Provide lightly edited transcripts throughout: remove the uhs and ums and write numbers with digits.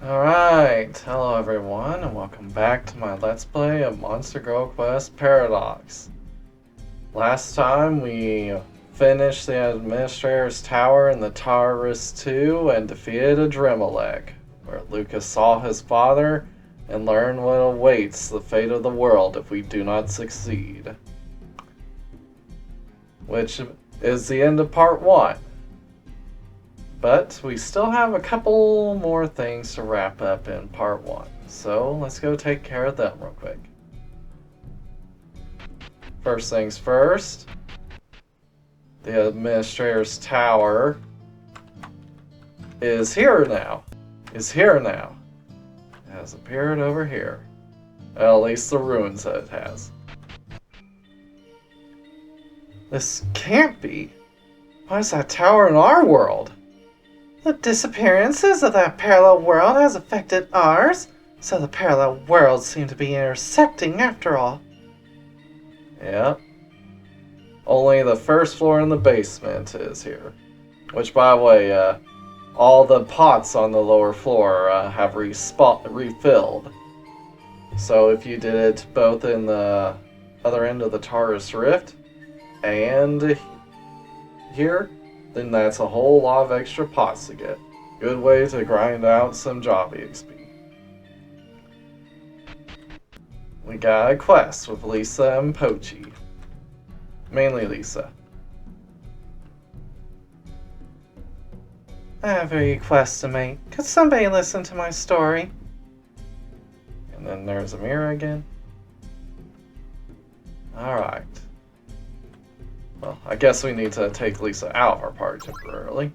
Alright, hello everyone, and welcome back to my Let's Play of Monster Girl Quest Paradox. Last time we finished the Administrator's Tower in the Taurus 2 and defeated Adremalek, where Lucas saw his father and learned what awaits the fate of the world if we do not succeed. Which is the end of part 1. But we still have a couple more things to wrap up in part 1, so let's go take care of them real quick. First things first, the Administrator's Tower is here now. It has appeared over here. Well, at least the ruins that it has. This can't be. Why is that tower in our world? The disappearances of that parallel world has affected ours, so the parallel worlds seem to be intersecting after all. Yep. Only the first floor and the basement is here. Which, by the way, all the pots on the lower floor have refilled. So if you did it both in the other end of the Taurus Rift and here, then that's a whole lot of extra pots to get. Good way to grind out some job XP. We got a quest with Lisa and Pochi. Mainly Lisa. I have a request to make. Could somebody listen to my story? And then there's Amira again. Alright. Well, I guess we need to take Lisa out of our party temporarily.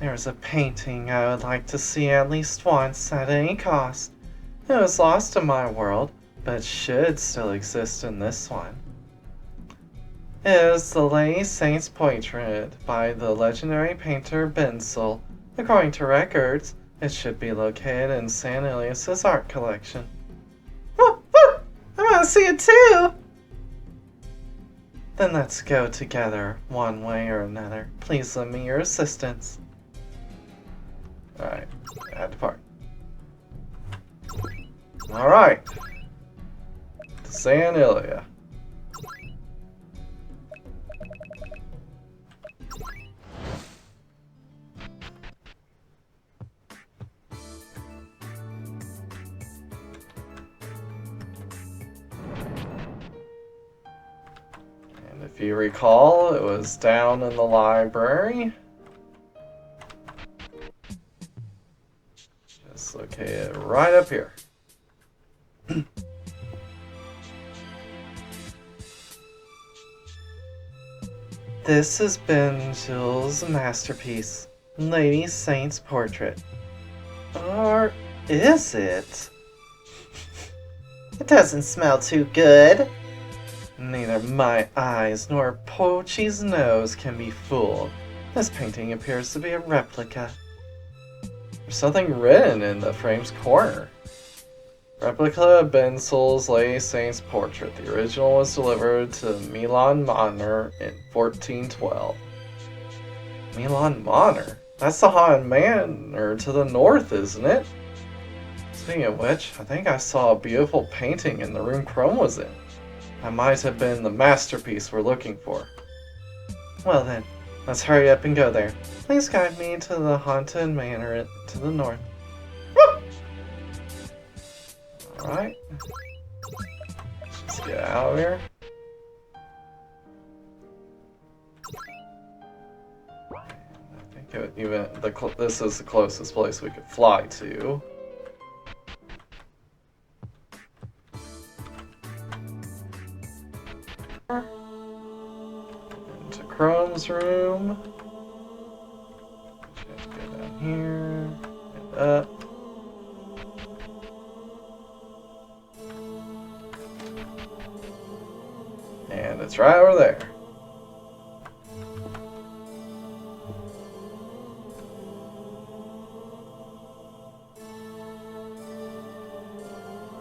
There's a painting I would like to see at least once at any cost. It was lost in my world, but should still exist in this one. It is the Lady Saint's portrait by the legendary painter Bensel. According to records, it should be located in San Ilias's art collection. Oh, oh, I want to see it too! Then let's go together, one way or another. Please lend me your assistance. Alright, add to part. Alright. San Ilia. If you recall, it was down in the library. Just located right up here. This has been Jules' masterpiece, Lady Saint's portrait. Or is it? It doesn't smell too good. Neither my eyes nor Pochi's nose can be fooled. This painting appears to be a replica. There's something written in the frame's corner. Replica of Bensel's Lady Saint's portrait. The original was delivered to Milan Manor in 1412. Milan Manor? That's the Haunted Manor to the north, isn't it? Speaking of which, I think I saw a beautiful painting in the room Chrome was in. That might have been the masterpiece we're looking for. Well then, let's hurry up and go there. Please guide me to the Haunted Manor to the north. Alright. Let's just get out of here. I think this is the closest place we could fly to. Into Chrome's room. Just go down here and up. And it's right over there.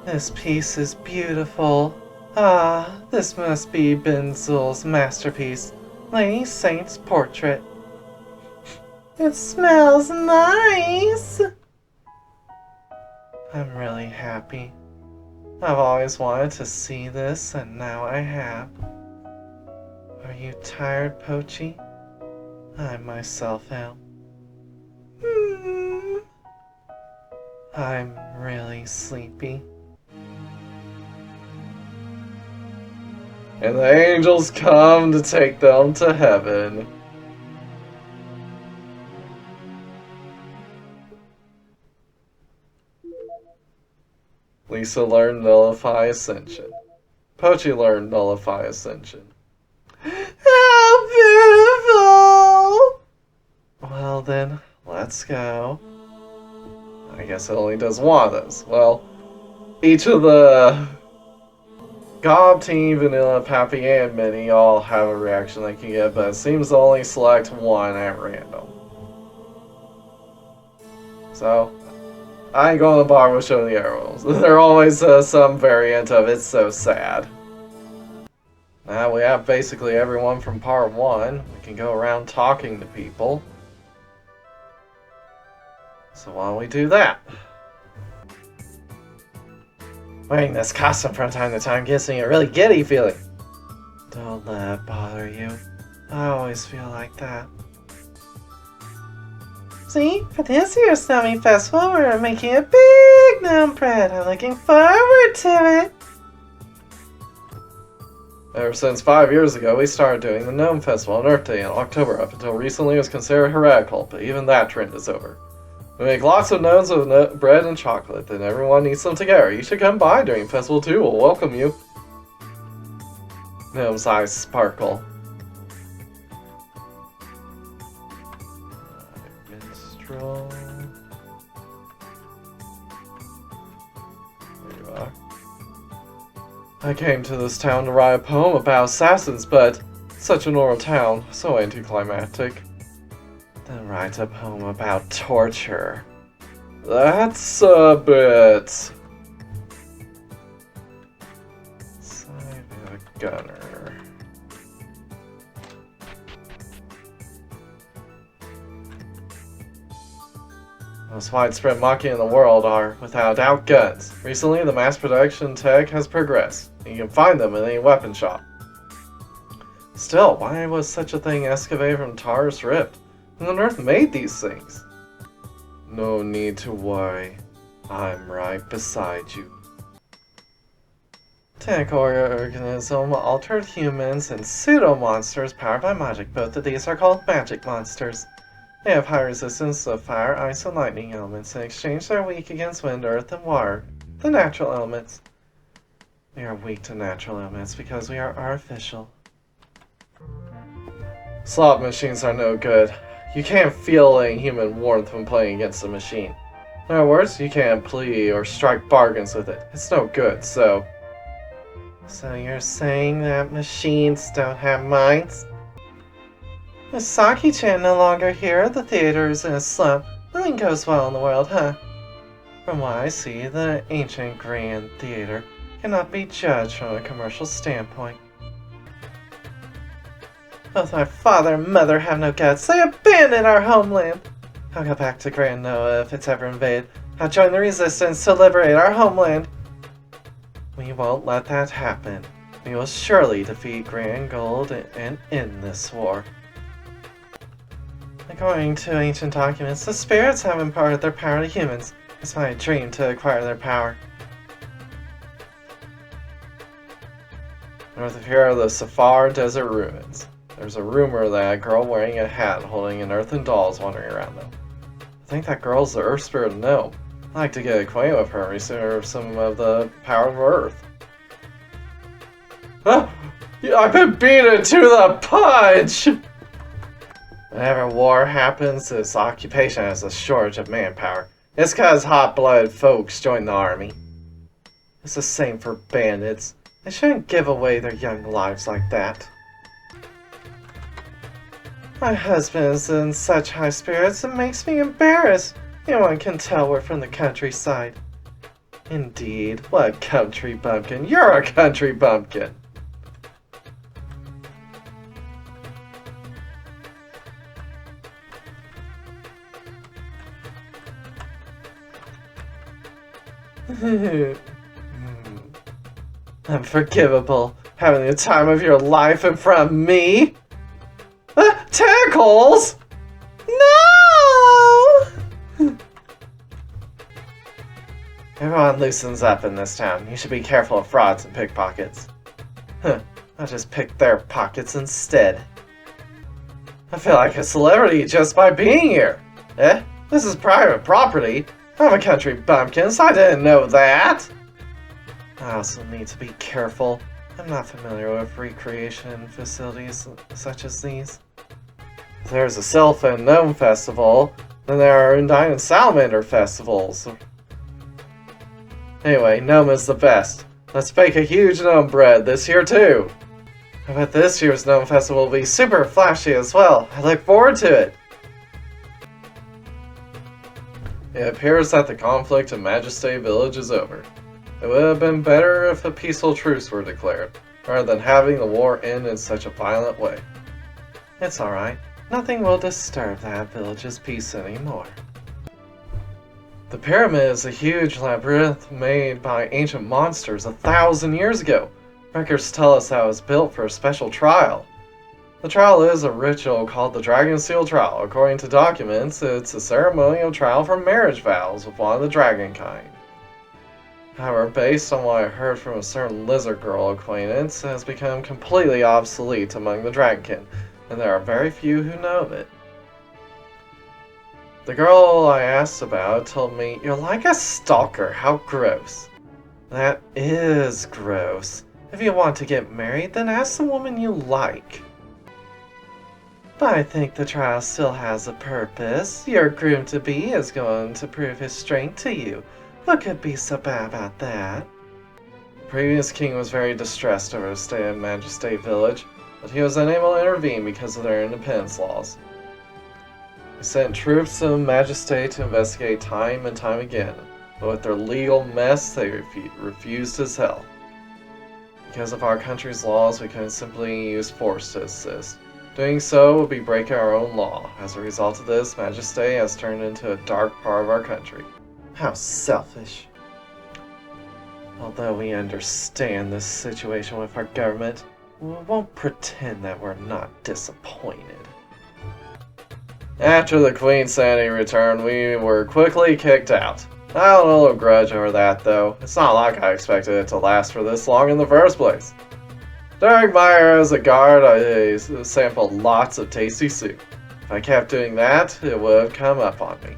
This piece is beautiful. Ah, this must be Binzel's masterpiece, Lady Saint's portrait. It smells nice! I'm really happy. I've always wanted to see this, and now I have. Are you tired, Pochi? I myself am. I'm really sleepy. And the angels come to take them to heaven. Lisa learned Nullify Ascension. Pochi learned Nullify Ascension. How beautiful! Well then, let's go. I guess it only does one of those. Well, each of the Gob Team, Vanilla, Pappy, and Minnie all have a reaction they can get, but it seems to only select one at random. So, I ain't going to bother with showing the arrows. They're always some variant of It's So Sad. Now we have basically everyone from part 1. We can go around talking to people. So why don't we do that? Wearing this costume from time to time gives me a really giddy feeling. Don't let it bother you. I always feel like that. See, for this year's Snowmy Festival, we're making a big gnome bread. I'm looking forward to it. Ever since 5 years ago, we started doing the Gnome Festival on Earth Day in October. Up until recently, it was considered heretical, but even that trend is over. We make lots of gnomes with bread and chocolate, and everyone eats them together. You should come by during festival too. We'll welcome you. Gnome's eyes sparkle. Minstrel. There you are. I came to this town to write a poem about assassins, but such a normal town, so anticlimactic. Then write a poem about torture. That's a bit... Side of a gunner. Most widespread mocking in the world are, without doubt, guns. Recently, the mass production tech has progressed. You can find them in any weapon shop. Still, why was such a thing excavated from Taurus Rift? Who on earth made these things? No need to worry. I'm right beside you. Tech organism, altered humans, and pseudo-monsters powered by magic. Both of these are called magic monsters. They have high resistance to fire, ice, and lightning elements. In exchange, they're weak against wind, earth, and water, the natural elements. We are weak to natural elements because we are artificial. Slot machines are no good. You can't feel any human warmth when playing against a machine. In other words, you can't plead or strike bargains with it. It's no good, so... So you're saying that machines don't have minds? With Saki-chan no longer here, the theater is in a slump. Nothing goes well in the world, huh? From what I see, the ancient Grand Theater cannot be judged from a commercial standpoint. Both my father and mother have no guts. They abandoned our homeland. I'll go back to Grand Noah if it's ever invaded. I'll join the resistance to liberate our homeland. We won't let that happen. We will surely defeat Grand Gold and end this war. According to ancient documents, the spirits have imparted their power to humans. It's my dream to acquire their power. North of here are the Safar Desert Ruins. There's a rumor that a girl wearing a hat holding an earthen doll is wandering around them. I think that girl's the Earth Spirit gnome. I'd like to get acquainted with her and receive some of the power of Earth. Ah! I've been beaten to the punch! Whenever war happens, this occupation has a shortage of manpower. It's cause hot-blooded folks join the army. It's the same for bandits. They shouldn't give away their young lives like that. My husband is in such high spirits it makes me embarrassed. Anyone can tell we're from the countryside. Indeed, what country bumpkin? You're a country bumpkin! Unforgivable. Having the time of your life in front of me? Tackles! No! Everyone loosens up in this town. You should be careful of frauds and pickpockets. I'll just pick their pockets instead. I feel like a celebrity just by being here. This is private property. I'm a country bumpkin, so I didn't know that. I also need to be careful. I'm not familiar with recreation facilities such as these. There's a Sylph and Gnome Festival, then there are Undine and Salamander Festivals. Anyway, Gnome is the best. Let's bake a huge gnome bread this year too. I bet this year's Gnome Festival will be super flashy as well. I look forward to it. It appears that the conflict in Majesty Village is over. It would have been better if a peaceful truce were declared, rather than having the war end in such a violent way. It's alright. Nothing will disturb that village's peace anymore. The pyramid is a huge labyrinth made by ancient monsters 1,000 years ago. Records tell us that it was built for a special trial. The trial is a ritual called the Dragon Seal Trial. According to documents, it's a ceremonial trial for marriage vows with one of the dragon kind. However, based on what I heard from a certain lizard girl acquaintance, it has become completely obsolete among the dragonkin, and there are very few who know of it. The girl I asked about told me, "You're like a stalker, how gross." That is gross. If you want to get married, then ask the woman you like. But I think the trial still has a purpose. Your groom-to-be is going to prove his strength to you. What could be so bad about that? The previous king was very distressed over the state of Majesty Village, but he was unable to intervene because of their independence laws. He sent troops to Majesty to investigate time and time again, but with their legal mess they refused his help. Because of our country's laws, we couldn't simply use force to assist. Doing so would be breaking our own law. As a result of this, Majesty has turned into a dark part of our country. How selfish. Although we understand this situation with our government, we won't pretend that we're not disappointed. After the Queen's sanity returned, we were quickly kicked out. I don't hold a grudge over that though. It's not like I expected it to last for this long in the first place. During my era as a guard, I sampled lots of tasty soup. If I kept doing that, it would have come up on me.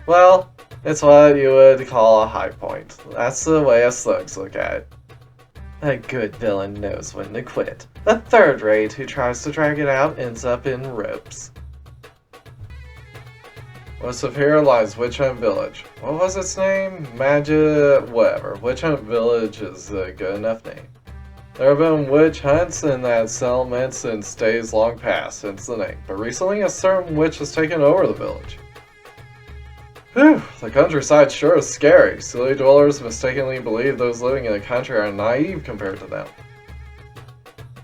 Well, it's what you would call a high point. That's the way us thugs look at it. A good villain knows when to quit. The third rate who tries to drag it out ends up in ropes. West of here lies Witch Hunt Village. What was its name? Whatever. Witch Hunt Village is a good enough name. There have been witch hunts in that settlement since days long past, since the name, but recently a certain witch has taken over the village. Whew, the countryside sure is scary. Silly dwellers mistakenly believe those living in the country are naive compared to them.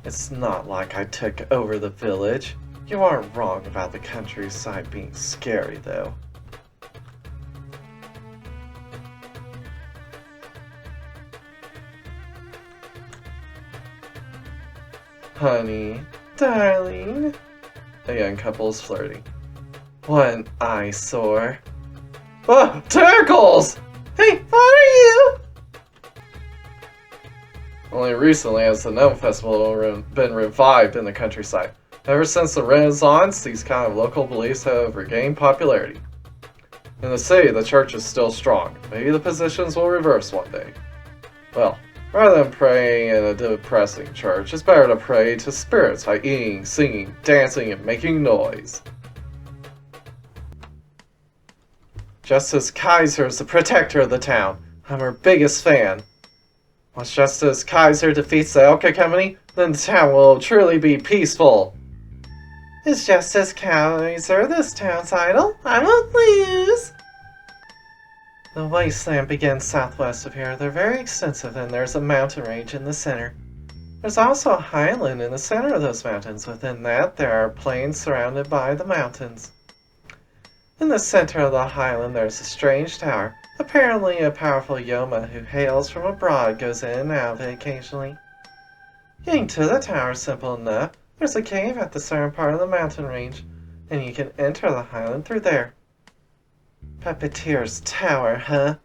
It's not like I took over the village. You aren't wrong about the countryside being scary, though. Honey, darling. A young couple is flirting. What an eyesore. Oh, Turkles! Hey, what are you? Only recently has the Gnome Festival been revived in the countryside. Ever since the Renaissance, these kind of local beliefs have regained popularity. In the city, the church is still strong. Maybe the positions will reverse one day. Well, rather than praying in a depressing church, it's better to pray to spirits by eating, singing, dancing, and making noise. Justice Kaiser is the protector of the town. I'm her biggest fan. Once Justice Kaiser defeats the Elka Company, then the town will truly be peaceful. Is Justice Kaiser this town's idol? I won't lose! The wasteland begins southwest of here. They're very extensive, and there's a mountain range in the center. There's also a highland in the center of those mountains. Within that, there are plains surrounded by the mountains. In the center of the highland, there's a strange tower. Apparently, a powerful Yoma who hails from abroad goes in and out of it occasionally. Getting to the tower is simple enough. There's a cave at the southern part of the mountain range, and you can enter the highland through there. Puppeteer's Tower, huh?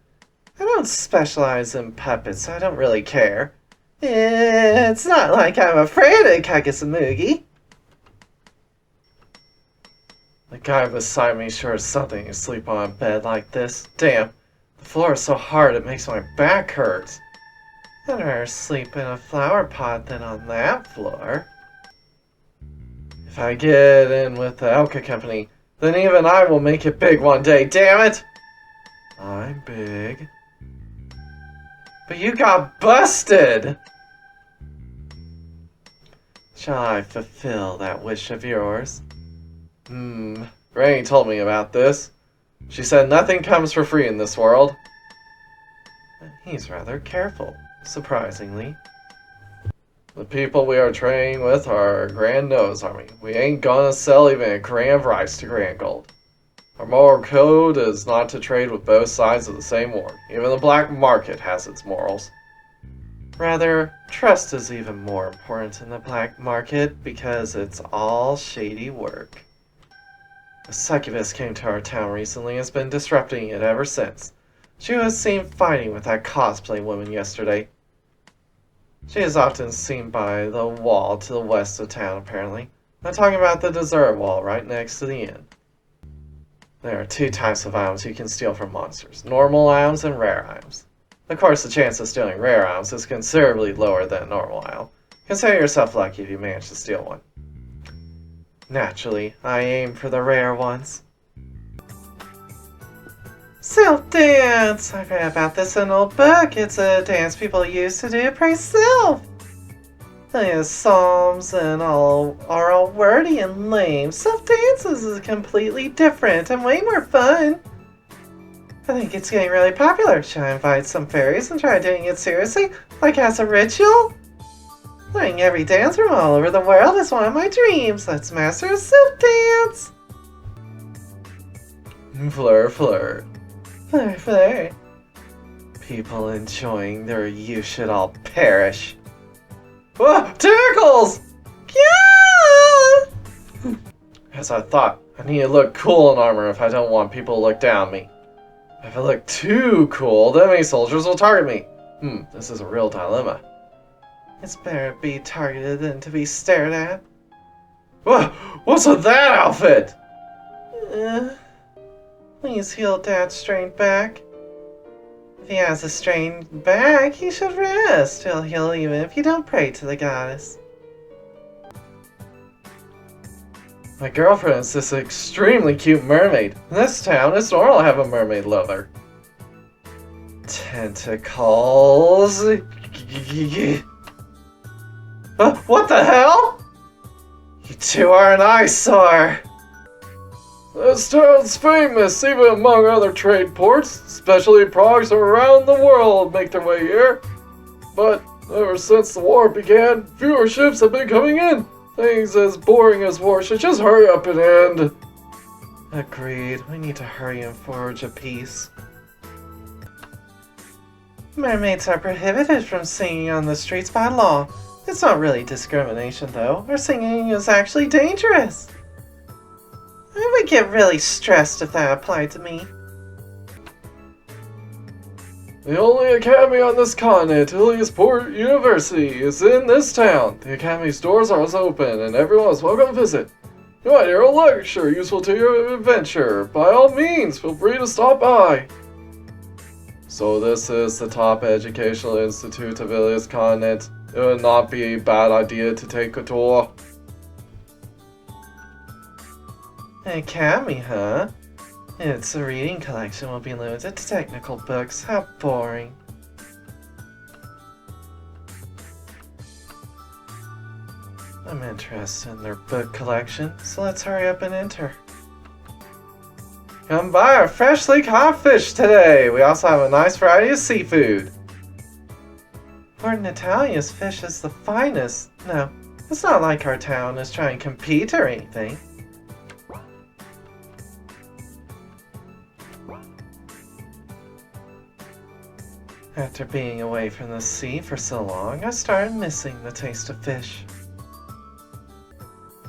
I don't specialize in puppets, so I don't really care. It's not like I'm afraid of Kakasamugi. The guy beside me sure is something to sleep on a bed like this. Damn, the floor is so hard it makes my back hurt. I'd rather sleep in a flower pot than on that floor. If I get in with the Elka Company, then even I will make it big one day, damn it! I'm big. But you got busted! Shall I fulfill that wish of yours? Granny told me about this. She said nothing comes for free in this world. He's rather careful, surprisingly. The people we are trading with are a Grand Nose Army. We ain't gonna sell even a grain of rice to Grand Gold. Our moral code is not to trade with both sides of the same war. Even the black market has its morals. Rather, trust is even more important in the black market because it's all shady work. A succubus came to our town recently and has been disrupting it ever since. She was seen fighting with that cosplay woman yesterday. She is often seen by the wall to the west of town, apparently. I'm talking about the dessert wall right next to the inn. There are two types of items you can steal from monsters. Normal items and rare items. Of course, the chance of stealing rare items is considerably lower than a normal item. Consider yourself lucky if you manage to steal one. Naturally, I aim for the rare ones. Self dance! I read about this in an old book. It's a dance people used to do to praise self. The psalms and all are all wordy and lame. Self dances is completely different and way more fun. I think it's getting really popular. Should I invite some fairies and try doing it seriously, like as a ritual? Learning every dance from all over the world is one of my dreams. Let's master a self dance. Fleur, fleur. Fleur, fleur. People enjoying their you should all perish. Whoa, tentacles! Yeah! As I thought, I need to look cool in armor if I don't want people to look down on me. If I look too cool, the enemy soldiers will target me. This is a real dilemma. It's better to be targeted than to be stared at. Whoa, what's with that outfit? Please heal Dad's strained back. If he has a strained back, he should rest. He'll heal even if you don't pray to the goddess. My girlfriend is this extremely cute mermaid. In this town, it's normal to have a mermaid lover. Tentacles. What the hell? You two are an eyesore. This town's famous, even among other trade ports. Especially products from around the world make their way here. But ever since the war began, fewer ships have been coming in. Things as boring as war should just hurry up and end. Agreed. We need to hurry and forge a peace. Mermaids are prohibited from singing on the streets by law. It's not really discrimination, though. Our singing is actually dangerous. I would get really stressed if that applied to me. The only academy on this continent, Iliasport University, is in this town. The academy's doors are open, and everyone is welcome to visit. You might hear a lecture useful to your adventure. By all means, feel free to stop by. So this is the top educational institute of Ilias continent. It would not be a bad idea to take a tour. Academy, huh? Its reading collection will be limited to technical books. How boring. I'm interested in their book collection, so let's hurry up and enter. Come buy our freshly caught fish today. We also have a nice variety of seafood. Lord Natalia's fish is the finest. No, it's not like our town is trying to compete or anything. After being away from the sea for so long, I started missing the taste of fish.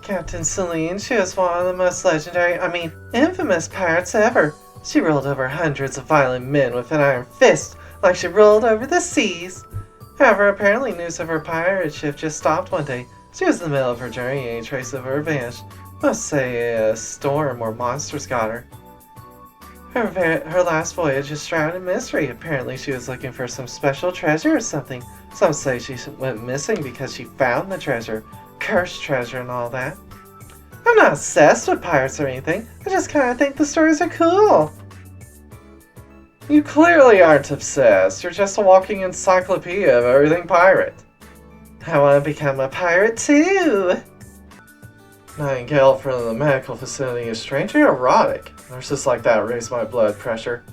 Captain Celine, she was one of the most legendary, infamous pirates ever. She ruled over hundreds of violent men with an iron fist, like she ruled over the seas. However, apparently news of her pirate ship just stopped one day. She was in the middle of her journey, any trace of her vanished. Must say a storm or monsters got her. Her last voyage is shrouded in mystery. Apparently she was looking for some special treasure or something. Some say she went missing because she found the treasure. Cursed treasure and all that. I'm not obsessed with pirates or anything. I just kind of think the stories are cool. You clearly aren't obsessed. You're just a walking encyclopedia of everything pirate. I want to become a pirate too. Nightingale from the medical facility is strangely erotic. Nurses like that raise my blood pressure.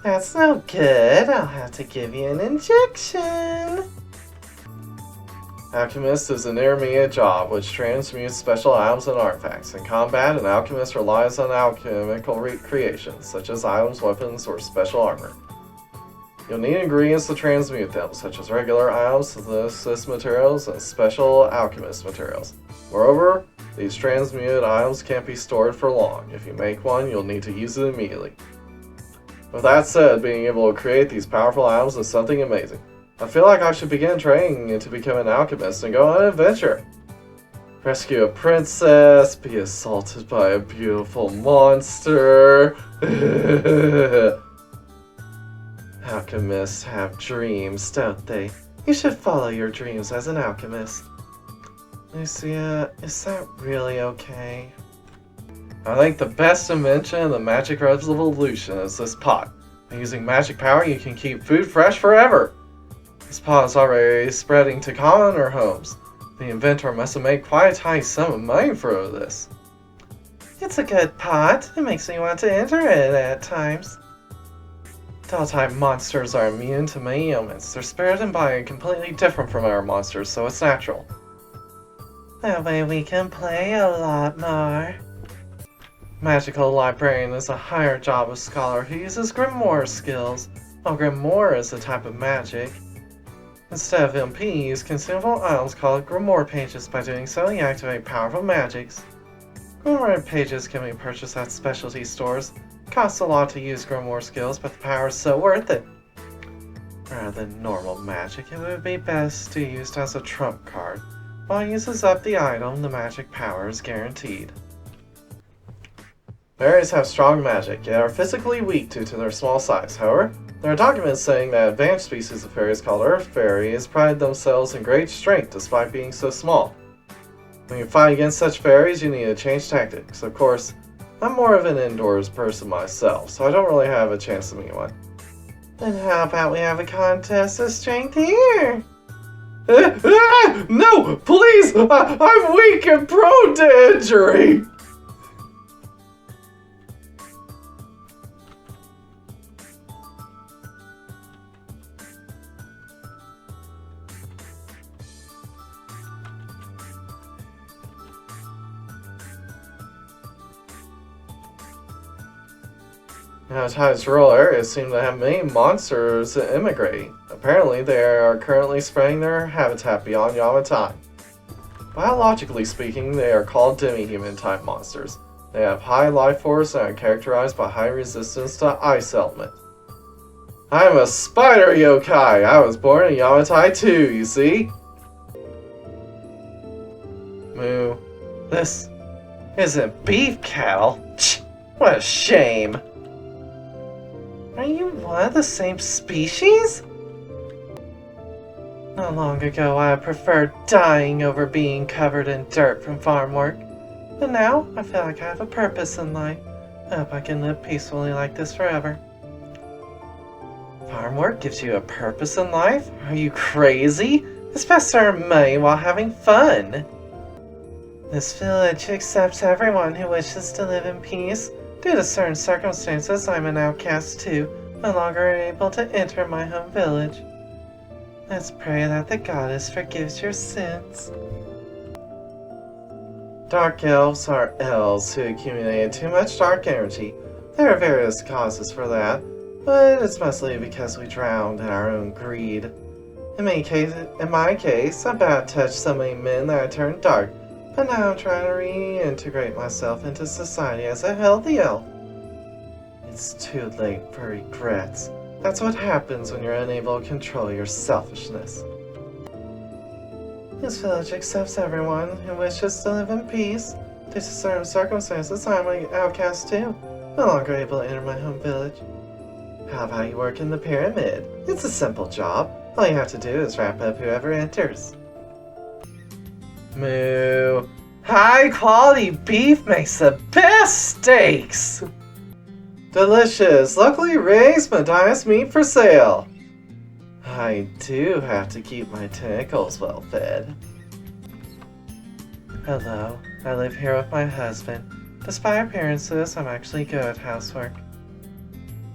That's no good. I'll have to give you an injection. Alchemist is an intermediate job which transmutes special items and artifacts. In combat, an alchemist relies on alchemical creations, such as items, weapons, or special armor. You'll need ingredients to transmute them, such as regular items, synthesis materials, and special alchemist materials. Moreover, these transmuted items can't be stored for long. If you make one, you'll need to use it immediately. With that said, being able to create these powerful items is something amazing. I feel like I should begin training to become an alchemist and go on an adventure. Rescue a princess, be assaulted by a beautiful monster. Alchemists have dreams, don't they? You should follow your dreams as an alchemist. Lucia, is that really okay? I think the best invention of the magic revolution is this pot. By using magic power, you can keep food fresh forever. This pot is already spreading to commoner homes. The inventor must have made quite a tiny sum of money for this. It's a good pot. It makes me want to enter it at times. Doll-type monsters are immune to many ailments. Their spirit and body are completely different from our monsters, so it's natural. That way we can play a lot more. Magical librarian is a higher job of scholar who uses grimoire skills. While grimoire is a type of magic, instead of MP, use consumable items called grimoire pages. By doing so, you activate powerful magics. Grimoire pages can be purchased at specialty stores. It costs a lot to use grimoire skills, but the power is so worth it. Rather than normal magic, it would be best to use it as a trump card. While it uses up the item, the magic power is guaranteed. Fairies have strong magic, yet are physically weak due to their small size. However, there are documents saying that advanced species of fairies called Earth Fairies pride themselves in great strength despite being so small. When you fight against such fairies, you need to change tactics. Of course, I'm more of an indoors person myself, so I don't really have a chance to meet one. Then how about we have a contest of strength here? No! Please! I'm weak and prone to injury! Now, Tide's rural areas seem to have many monsters immigrating. Apparently, they are currently spreading their habitat beyond Yamatai. Biologically speaking, they are called demi-human type monsters. They have high life force and are characterized by high resistance to ice element. I'm a spider yokai! I was born in Yamatai too, you see? Moo. This isn't beef cattle. What a shame. Are you one of the same species? Not long ago, I preferred dying over being covered in dirt from farm work. But now, I feel like I have a purpose in life. I hope I can live peacefully like this forever. Farm work gives you a purpose in life? Are you crazy? It's best to earn money while having fun. This village accepts everyone who wishes to live in peace. Due to certain circumstances, I'm an outcast too, no longer able to enter my home village. Let's pray that the goddess forgives your sins. Dark elves are elves who accumulated too much dark energy. There are various causes for that, but it's mostly because we drowned in our own greed. In my case, I bad touched so many men that I turned dark, but now I'm trying to reintegrate myself into society as a healthy elf. It's too late for regrets. That's what happens when you're unable to control your selfishness. This village accepts everyone who wishes to live in peace. Due to certain circumstances, I'm an outcast too, no longer able to enter my home village. How about you work in the pyramid? It's a simple job. All you have to do is wrap up whoever enters. Moo. High quality beef makes the best steaks! Delicious, locally raised Matthias meat for sale. I do have to keep my tentacles well fed. Hello, I live here with my husband. Despite appearances, I'm actually good at housework.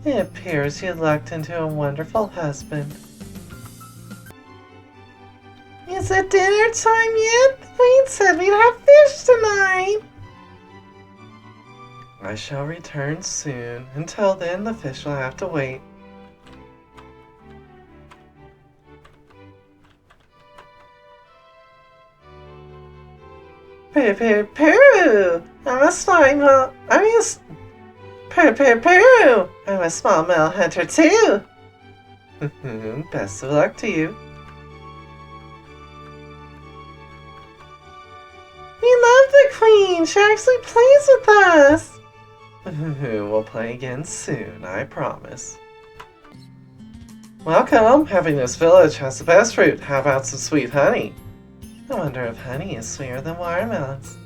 It appears you lucked into a wonderful husband. Is it dinner time yet? The queen said we'd have fish tonight. I shall return soon. Until then, the fish will have to wait. Peru! I'm a small male hunter too. Best of luck to you. We love the queen. She actually plays with us. We'll play again soon, I promise. Welcome! Having this village has the best fruit. How about some sweet honey? I wonder if honey is sweeter than watermelons.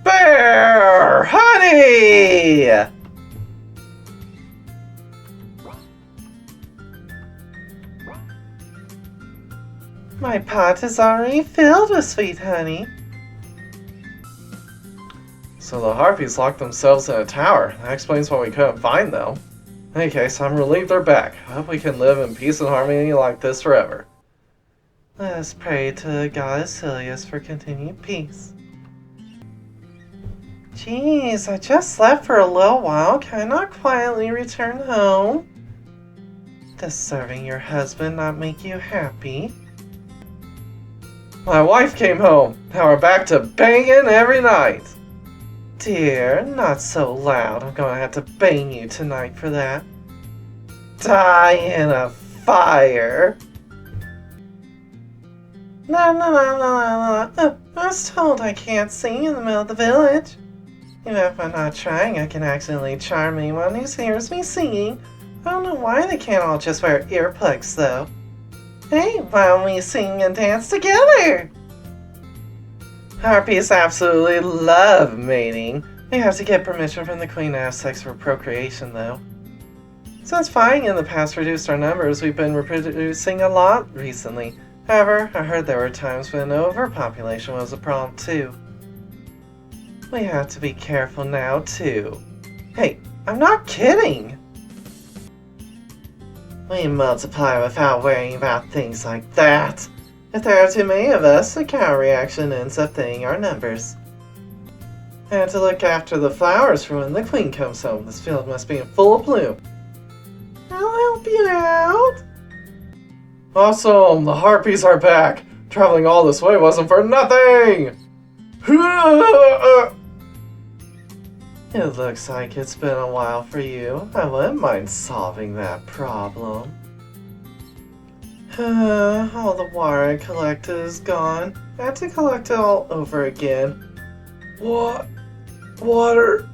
Bear! Honey! My pot is already filled with sweet honey. So the harpies locked themselves in a tower. That explains why we couldn't find them. In any case, I'm relieved they're back. I hope we can live in peace and harmony like this forever. Let us pray to Goddess Ilias for continued peace. Jeez, I just left for a little while. Can I not quietly return home? Does serving your husband not make you happy? My wife came home. Now we're back to banging every night. Dear, not so loud. I'm gonna have to bang you tonight for that. Die in a fire. No. Oh, I was told I can't sing in the middle of the village. Even if I'm not trying, I can accidentally charm anyone who hears me singing. I don't know why they can't all just wear earplugs, though. Hey, why don't we sing and dance together? Harpies absolutely love mating. We have to get permission from the queen to have sex for procreation, though. Since fighting in the past reduced our numbers, we've been reproducing a lot recently. However, I heard there were times when overpopulation was a problem, too. We have to be careful now, too. Hey, I'm not kidding! We multiply without worrying about things like that. If there are too many of us, the cow reaction ends up thinning our numbers. I have to look after the flowers for when the queen comes home. This field must be in full bloom. I'll help you out. Awesome! The harpies are back! Traveling all this way wasn't for nothing! It looks like it's been a while for you. I wouldn't mind solving that problem. All the water I collected is gone. I have to collect it all over again. What? Water?